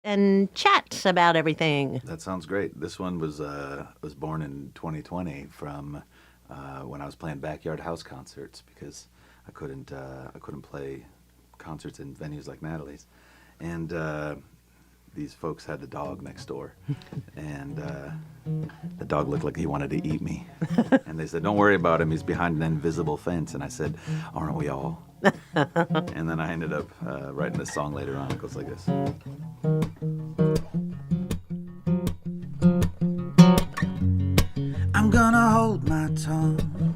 and chat about everything. That sounds great. This one was born in 2020 from when I was playing backyard house concerts because I couldn't play concerts in venues like Natalie's, and these folks had a dog next door, and the dog looked like he wanted to eat me, and they said, "Don't worry about him. He's behind an invisible fence." And I said, "Aren't we all?" And then I ended up writing this song later on. It goes like this. I'm gonna hold my tongue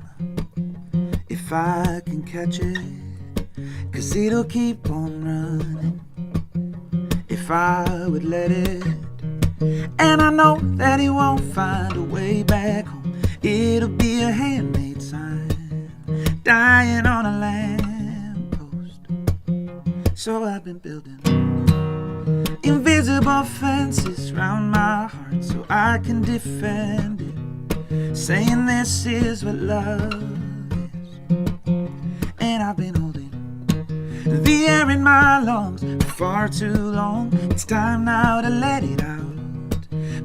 if I can catch it, 'cause it'll keep on running if I would let it. And I know that it won't find a way back home. It'll be a handmade sign dying on a lamppost. So I've been building invisible fences round my heart so I can defend it, saying this is what love is. And I've been holding the air in my lungs for far too long. It's time now to let it out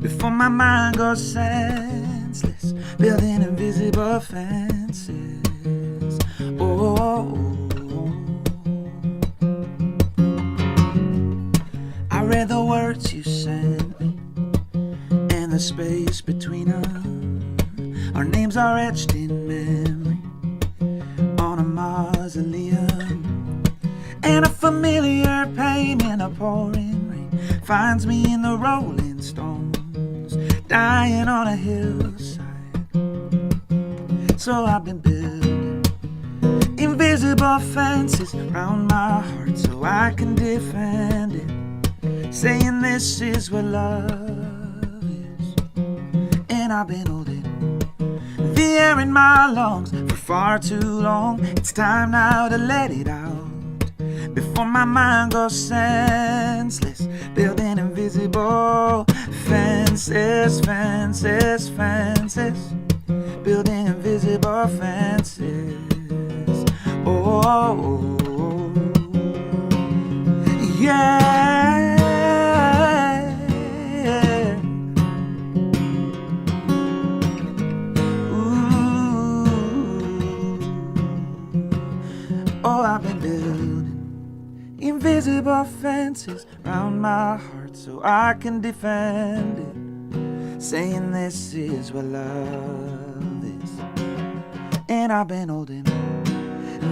before my mind goes senseless, building invisible fences. Oh, I read the words you sent me and the space between them. Our names are etched in memory on a mausoleum, and a familiar pain in a pouring rain finds me in the rolling stones, dying on a hillside. So I've been building invisible fences round my heart so I can defend it, saying this is what love is. And I've been holding the air in my lungs for far too long. It's time now to let it out before my mind goes senseless, building invisible fences, fences, fences, building invisible fences. Oh, oh, oh. Yeah. Ooh. Oh, I've been building invisible fences round my heart so I can defend it, saying this is what love is. And I've been holding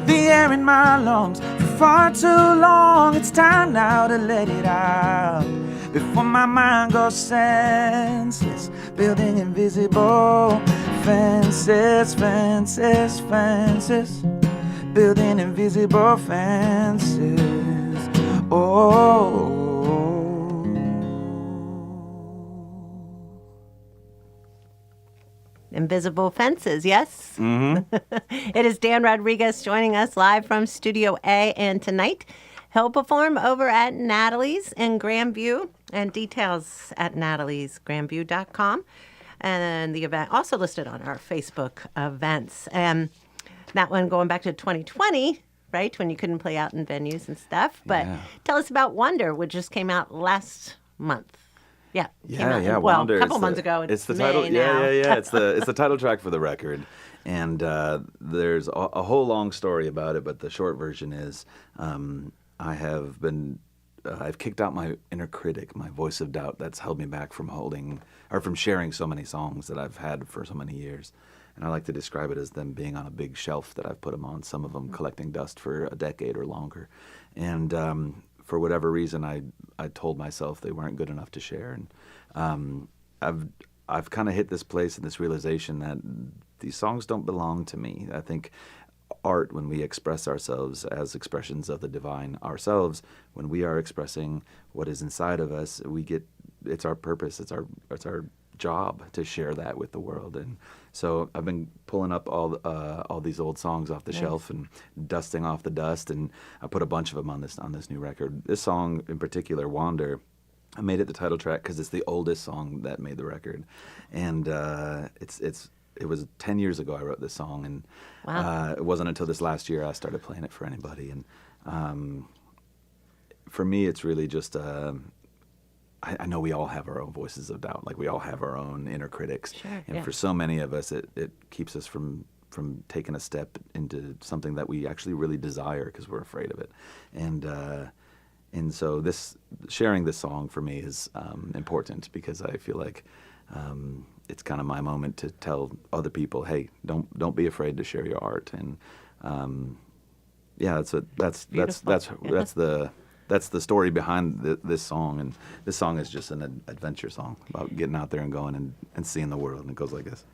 the air in my lungs for far too long. It's time now to let it out before my mind goes senseless, building invisible fences, fences, fences, building invisible fences. Oh. Invisible fences, yes? Mm-hmm. It is Dan Rodriguez joining us live from Studio A, and tonight he'll perform over at Natalie's in Grandview, and details at nataliesgrandview.com, and the event also listed on our Facebook events. And that one going back to 2020, right, when you couldn't play out in venues and stuff. But Yeah. tell us about Wonder, which just came out last month. Yeah, came out, Yeah. well, Wonder. a couple months ago. It's the May title. now. Yeah. It's the title track for the record, and there's a whole long story about it. But the short version is, I've kicked out my inner critic, my voice of doubt that's held me back from from sharing so many songs that I've had for so many years. And I like to describe it as them being on a big shelf that I've put them on, some of them collecting dust for a decade or longer. And for whatever reason, I told myself they weren't good enough to share. And I've kind of hit this place and this realization that these songs don't belong to me. I think art, when we express ourselves as expressions of the divine ourselves, when we are expressing what is inside of us, it's our purpose, it's our job to share that with the world. And so I've been pulling up all these old songs off the shelf and dusting off the dust, and I put a bunch of them on this new record. This song in particular, Wander, I made it the title track because it's the oldest song that made the record, and it was 10 years ago I wrote this song, and Wow. it wasn't until this last year I started playing it for anybody. And for me, it's really just I know we all have our own voices of doubt. Like we all have our own inner critics. Sure, and yeah. for so many of us, it keeps us from taking a step into something that we actually really desire because we're afraid of it. And so sharing this song for me is important because I feel like it's kind of my moment to tell other people, hey, don't be afraid to share your art. And yeah, that's the story behind this song. And this song is just an adventure song about getting out there and going and seeing the world. And it goes like this.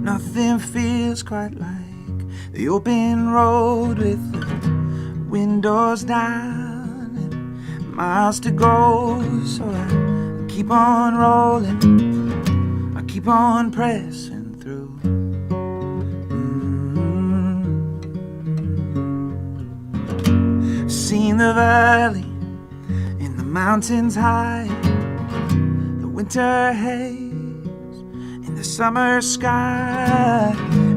Nothing feels quite like the open road with the windows down and miles to go. So I keep on rolling, I keep on pressing through. Seen the valley and the mountains high, the winter haze in the summer sky.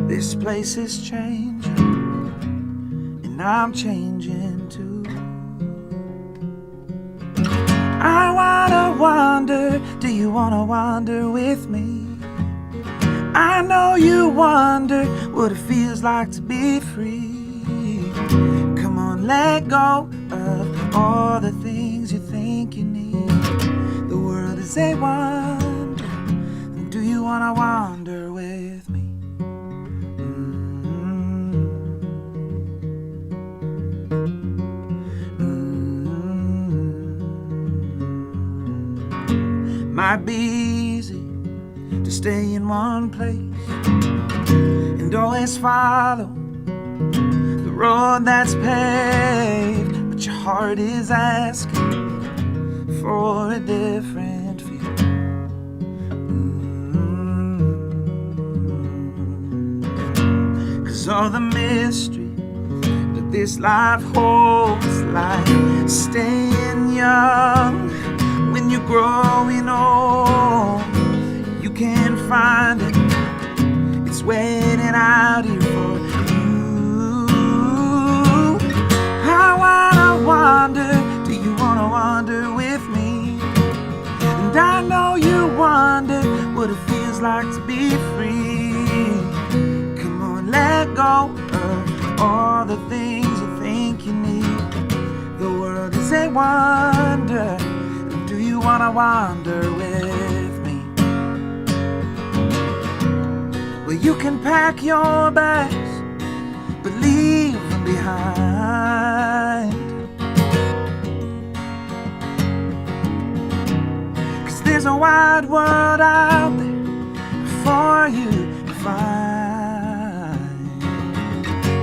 This place is changing, and I'm changing too. I wanna wander, do you wanna wander with me? I know you wonder what it feels like to be free. Come on, let go of all the things you think you need. The world is a wonder, do you wanna wander with me? Might be easy to stay in one place and always follow the road that's paved, but your heart is asking for a different view. Cause all the mystery that this life holds, like staying young when you're growing old, you can't find it, it's waiting out here for you. I wanna wander, do you wanna wander with me? And I know you wonder what it feels like to be free. Come on, let go of all the things you think you need. The world is a wonder, do you wanna wander with me? Well, you can pack your bags, but leave them behind. Cause there's a wide world out there for you to find.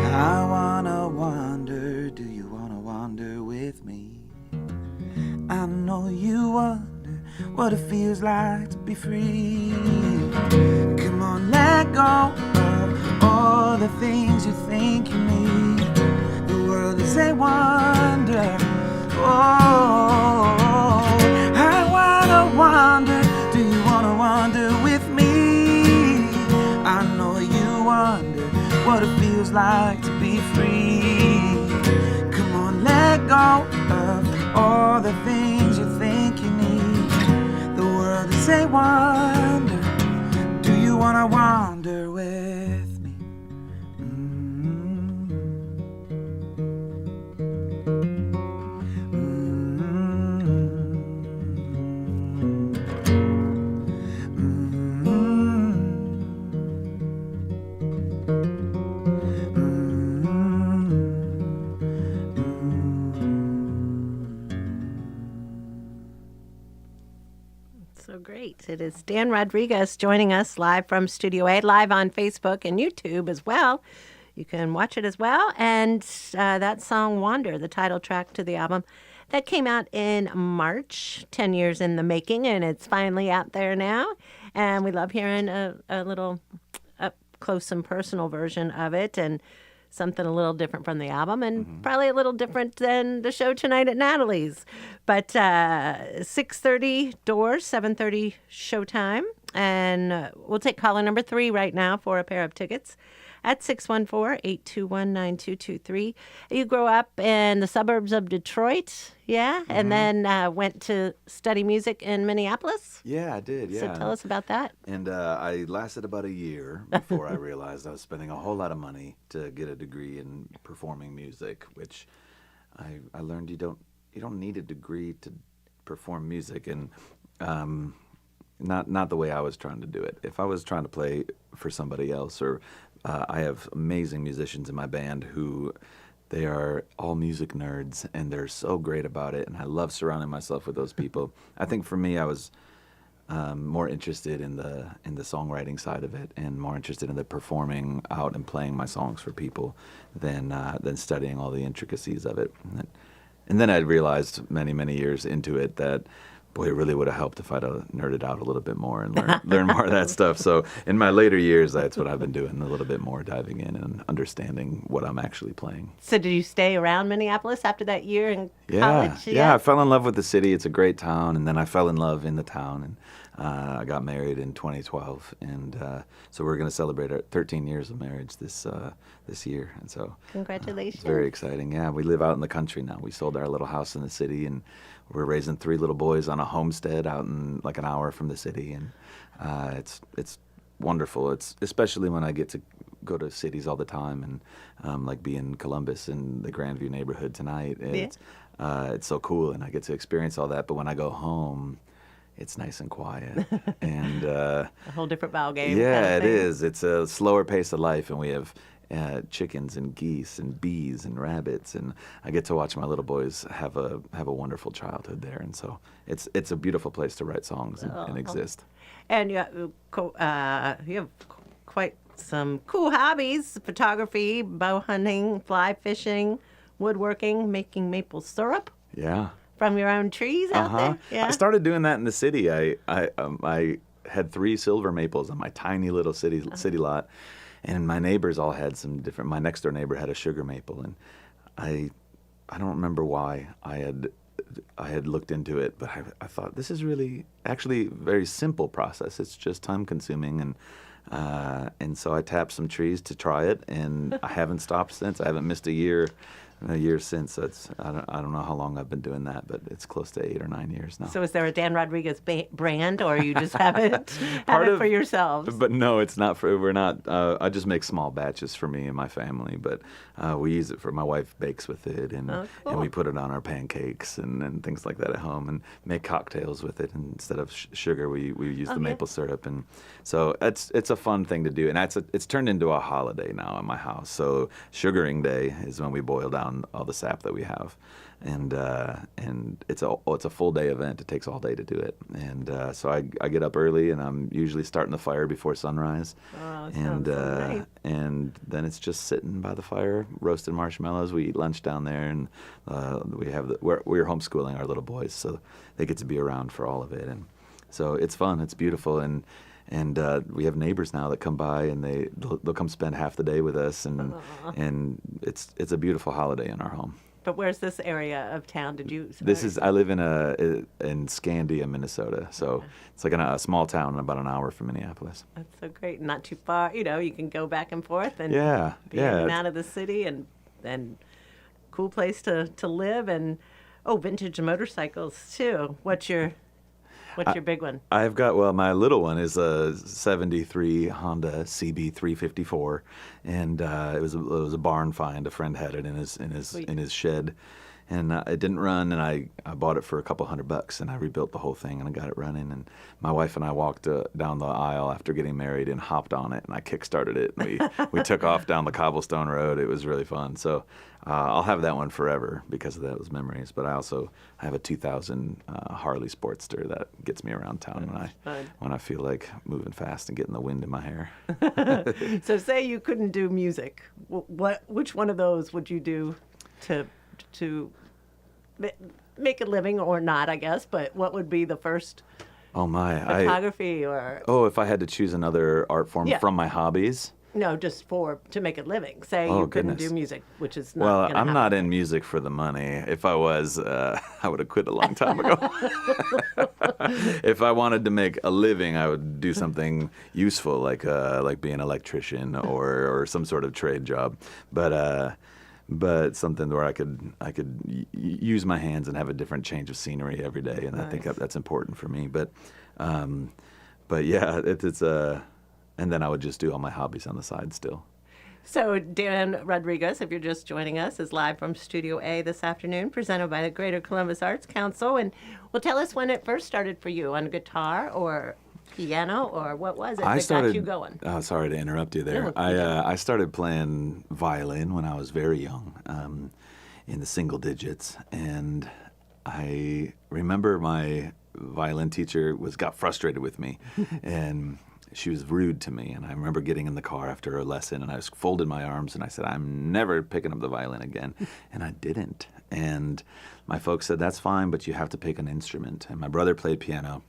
I wanna wander, do you wanna wander with me? I know you wonder what it feels like to be free. Come on, let go of all the things you think you need. The world is a wonder. Oh, I wanna wander, do you wanna wander with me? I know you wonder what it feels like to be free. Come on, let go of all the things you think you need. The world is a wonder, do you wanna wander with me? So great. It is Dan Rodriguez joining us live from Studio A, live on Facebook and YouTube as well. You can watch it as well. And that song, Wander, the title track to the album. That came out in March, 10 years in the making, and it's finally out there now. And we love hearing a little up close and personal version of it, and something a little different from the album, and probably a little different than the show tonight at Natalie's. But 6:30 doors, 7:30 showtime. And we'll take caller number 3 right now for a pair of tickets at 614-821-9223. You grew up in the suburbs of Detroit, yeah? And then went to study music in Minneapolis? Yeah, I did. Yeah. So tell us about that. And I lasted about a year before I realized I was spending a whole lot of money to get a degree in performing music, which I learned you don't need a degree to perform music, and not the way I was trying to do it. If I was trying to play for somebody else, or I have amazing musicians in my band who they are all music nerds, and they're so great about it, and I love surrounding myself with those people. I think for me, I was more interested in the songwriting side of it, and more interested in the performing out and playing my songs for people than studying all the intricacies of it. And then I realized many years into it that, boy, it really would have helped if I'd have nerded out a little bit more and learn more of that stuff. So in my later years, that's what I've been doing, a little bit more diving in and understanding what I'm actually playing. So did you stay around Minneapolis after that year in Yeah, college? yeah, I fell in love with the city. It's a great town, and then I fell in love in the town, and I got married in 2012, and so we're going to celebrate our 13 years of marriage this year, and so Congratulations. it's very exciting. Yeah, we live out in the country now. We sold our little house in the city, and we're raising 3 little boys on a homestead out in like an hour from the city, and it's wonderful. It's especially when I get to go to cities all the time, and like be in Columbus in the Grandview neighborhood tonight. It's so cool, and I get to experience all that. But when I go home, it's nice and quiet, and A whole different ballgame. yeah, kind of it thing. is. It's a slower pace of life, and we have chickens and geese and bees and rabbits, and I get to watch my little boys have a wonderful childhood there, and so it's a beautiful place to write songs and exist. And you have quite some cool hobbies: photography, bow hunting, fly fishing, woodworking, making maple syrup Yeah. from your own trees out there. Yeah. I started doing that in the city. I had 3 silver maples on my tiny little city lot, and my neighbors all had some different. My next door neighbor had a sugar maple, and I don't remember why I had looked into it, but I thought this is really actually a very simple process. It's just time consuming, and so I tapped some trees to try it, and I haven't stopped since. I haven't missed a year since. So I don't know how long I've been doing that, but it's close to 8 or 9 years now. So is there a Dan Rodriguez brand, or you just have it Part of- for yourselves? But no, it's not for. We're not. I just make small batches for me and my family, but we use it for. My wife bakes with it, and cool. we put it on our pancakes and things like that at home, and make cocktails with it. And instead of sugar, we use the maple syrup, and so it's a fun thing to do, and it's turned into a holiday now in my house. So sugaring day is when we boil down all the sap that we have, and it's a full day event. It takes all day to do it, and so I get up early, and I'm usually starting the fire before sunrise, sounds so nice. and then it's just sitting by the fire, roasting marshmallows. We eat lunch down there, and we're homeschooling our little boys, so they get to be around for all of it, and so it's fun. It's beautiful, and we have neighbors now that come by, and they'll come spend half the day with us, and it's a beautiful holiday in our home. But where's this area of town? I live in Scandia, Minnesota, so it's like a small town about an hour from Minneapolis. That's so great. Not too far. You can go back and forth and Yeah, be in and yeah. out of the city, and cool place to live, and vintage motorcycles too. What's your big one? I've got, my little one is a 73 Honda CB354, and it was a barn find. A friend had it in his shed, and it didn't run, and I bought it for a couple $100, and I rebuilt the whole thing, and I got it running, and my wife and I walked down the aisle after getting married and hopped on it, and I kick-started it, and we took off down the cobblestone road. It was really fun. So I'll have that one forever because of those memories, but I have a 2000 Harley Sportster that gets me around town when I feel like moving fast and getting the wind in my hair. So say you couldn't do music. Which one of those would you do to make a living or not, I guess, but what would be the first Oh my! photography or If I had to choose another art form Yeah. from my hobbies. no, just to make a living? Say Oh, you couldn't goodness. do music, which is not Well, gonna I'm happen. not in music for the money. If I was, I would have quit a long time ago. If I wanted to make a living, I would do something useful, like be an electrician or some sort of trade job. But something where I could use my hands and have a different change of scenery every day, and I think Nice. that's important for me. But yeah, it's and then I would just do all my hobbies on the side still. So Dan Rodriguez, if you're just joining us, is live from Studio A this afternoon, presented by the Greater Columbus Arts Council. And will tell us when it first started for you, on guitar or piano, or what was it that got you going? Oh, sorry to interrupt you there. No, you don't. I started playing violin when I was very young, in the single digits, and I remember my violin teacher got frustrated with me, and she was rude to me. And I remember getting in the car after a lesson, and I just folded my arms and I said, "I'm never picking up the violin again," and I didn't. And my folks said, "That's fine, but you have to pick an instrument." And my brother played piano.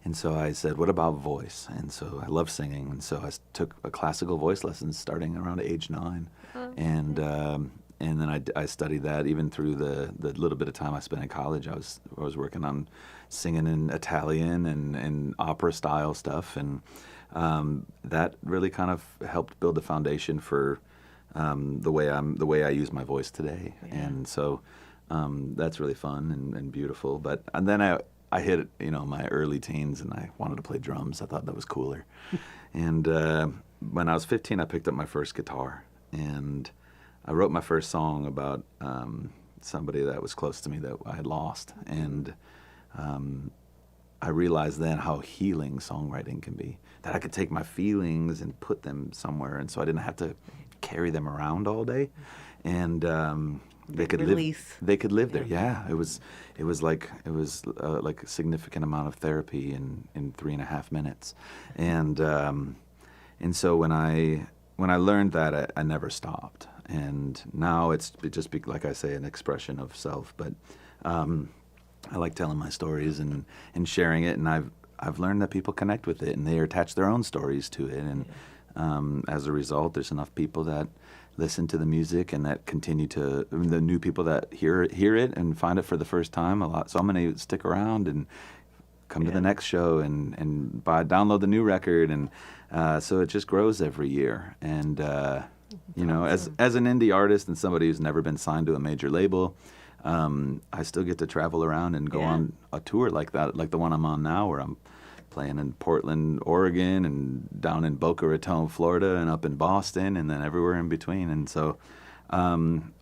And so I said, "What about voice?" And so I love singing, and so took a classical voice lessons starting around age 9, and then I studied that even through the little bit of time I spent in college. I was working on singing in Italian and opera style stuff, and that really kind of helped build the foundation for the way I use my voice today. And so that's really fun and beautiful. And then I hit my early teens, and I wanted to play drums. I thought that was cooler. And when I was 15, I picked up my first guitar, and I wrote my first song about somebody that was close to me that I had lost. And I realized then how healing songwriting can be, that I could take my feelings and put them somewhere, and so I didn't have to carry them around all day. And they could Release. live. They could live there. Yeah, it was like a significant amount of therapy in 3.5 minutes, and so when I learned that, I never stopped, and now it just like I say, an expression of self. But I like telling my stories and sharing it, and I've learned that people connect with it and they attach their own stories to it, and as a result, there's enough people that listen to the music and that continue to, the new people that hear it and find it for the first time. So many stick around and come to the next show and download the new record, and so it just grows every year. And as an indie artist and somebody who's never been signed to a major label, I still get to travel around and go on a tour like that, like the one I'm on now, where I'm playing in Portland, Oregon, and down in Boca Raton, Florida, and up in Boston, and then everywhere in between. And so, I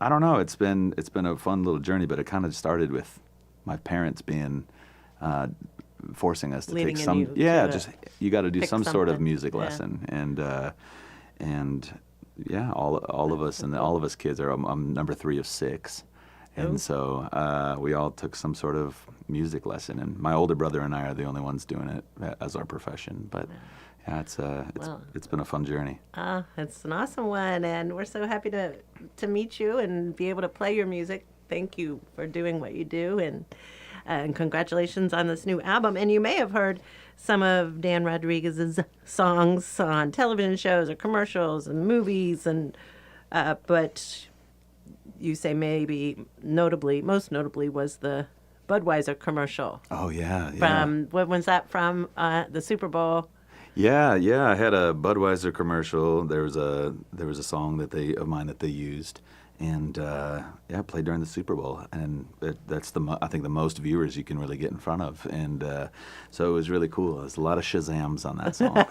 don't know. It's been a fun little journey, but it kind of started with my parents being forcing us to Leading take in some. you Yeah, to just you got to do pick some sort of something. music Yeah. lesson, and yeah, all of us and all of us kids are. I'm number 3 of 6. And so we all took some sort of music lesson, and my older brother and I are the only ones doing it as our profession. But yeah, it's been a fun journey. It's an awesome one, and we're so happy to meet you and be able to play your music. Thank you for doing what you do, and congratulations on this new album. And you may have heard some of Dan Rodriguez's songs on television shows or commercials and movies, and but you say maybe most notably was the Budweiser commercial. Oh yeah. When was that from? The Super Bowl. Yeah. I had a Budweiser commercial. There was a song of mine that they used, and played during the Super Bowl, and that's I think the most viewers you can really get in front of, and so it was really cool. There's a lot of Shazams on that song.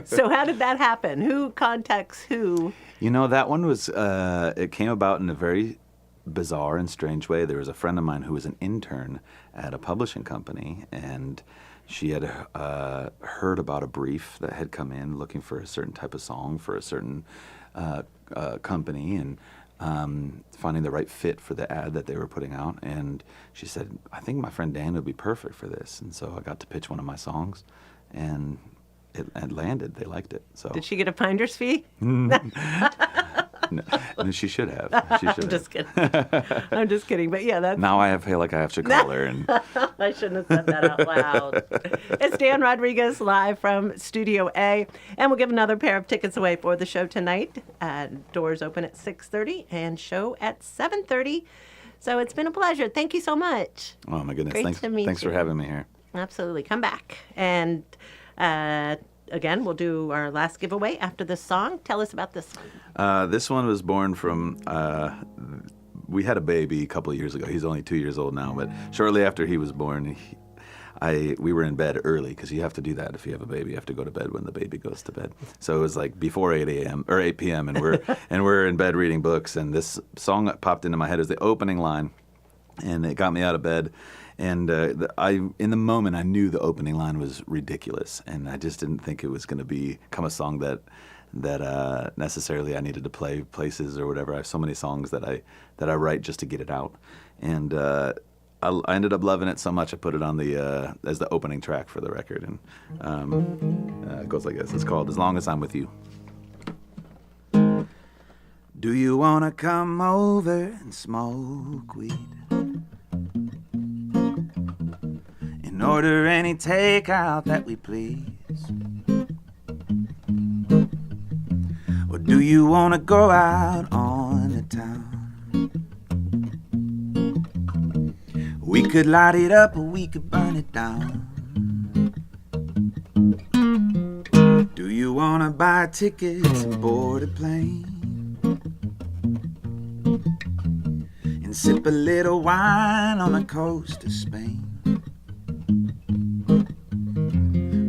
So how did that happen? Who contacts who? That one was, it came about in a very bizarre and strange way. There was a friend of mine who was an intern at a publishing company, and she had heard about a brief that had come in looking for a certain type of song for a certain company, and finding the right fit for the ad that they were putting out. And she said, "I think my friend Dan would be perfect for this." And so I got to pitch one of my songs, and it landed. They liked it. So Did she get a finder's fee? No, she should have. She should I'm have. just kidding. I'm just kidding. But yeah, that's. Now I feel like I have to call her. And I shouldn't have said that out loud. It's Dan Rodriguez live from Studio A, and we'll give another pair of tickets away for the show tonight. Doors open at 6:30 and show at 7:30. So it's been a pleasure. Thank you so much. oh my goodness, Great thanks, to meet thanks for you. having me here. Absolutely. Come back. And again, we'll do our last giveaway after this song. Tell us about this one. This one was born from. We had a baby a couple of years ago. He's only 2 years old now, but shortly after he was born, we were in bed early because you have to do that if you have a baby. You have to go to bed when the baby goes to bed. So it was like before 8 a.m. or 8 p.m. and we're in bed reading books. And this song that popped into my head is the opening line, and it got me out of bed. And in the moment, I knew the opening line was ridiculous, and I just didn't think it was going to become a song that necessarily I needed to play places or whatever. I have so many songs that I write just to get it out, and I ended up loving it so much I put it on the as the opening track for the record, and it goes like this. It's called "As Long as I'm With You." Do you wanna come over and smoke weed? And order any takeout that we please? Or do you wanna go out on the town? We could light it up or we could burn it down. Do you wanna buy tickets and board a plane? And sip a little wine on the coast of Spain?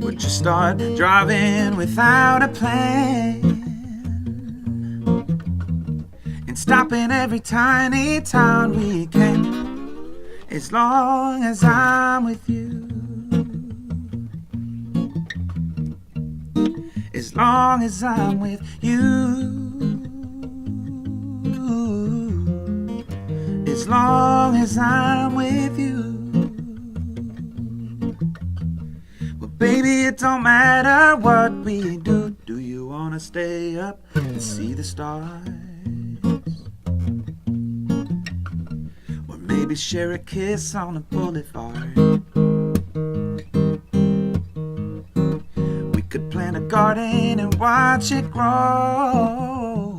Would you start driving without a plan? And stopping every tiny town we can? As long as I'm with you. As long as I'm with you. As long as I'm with you. Well, baby, it don't matter what we do. Do you wanna stay up and see the stars? Or maybe share a kiss on a boulevard? We could plant a garden and watch it grow.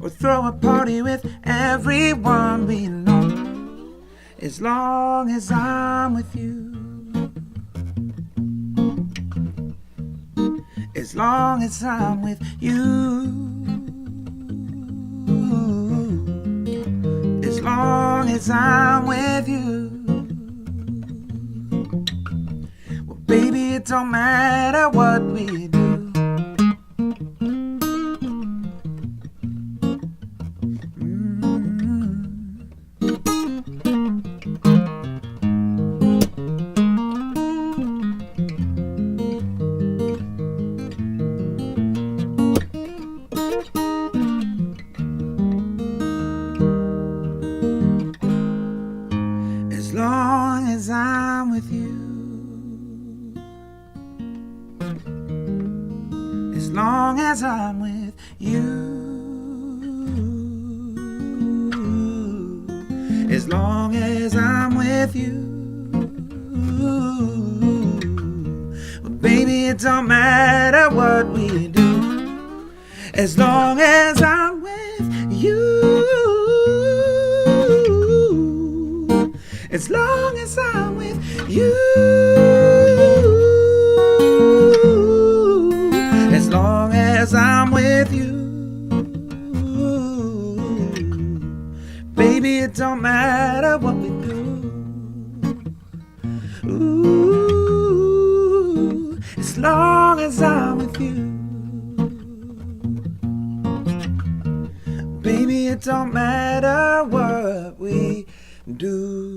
Or throw a party with everyone we know. As long as I'm with you. As long as I'm with you. As long as I'm with you. Well, baby, it don't matter what we do. As long as I'm with you. As long as I'm with you. As long as I'm with you. Well, baby, it don't matter what we do. As long as I'm with you. As long as I'm with you. As long as I'm with you. Baby, it don't matter what we do. Ooh, as long as I'm with you. Baby, it don't matter what we do.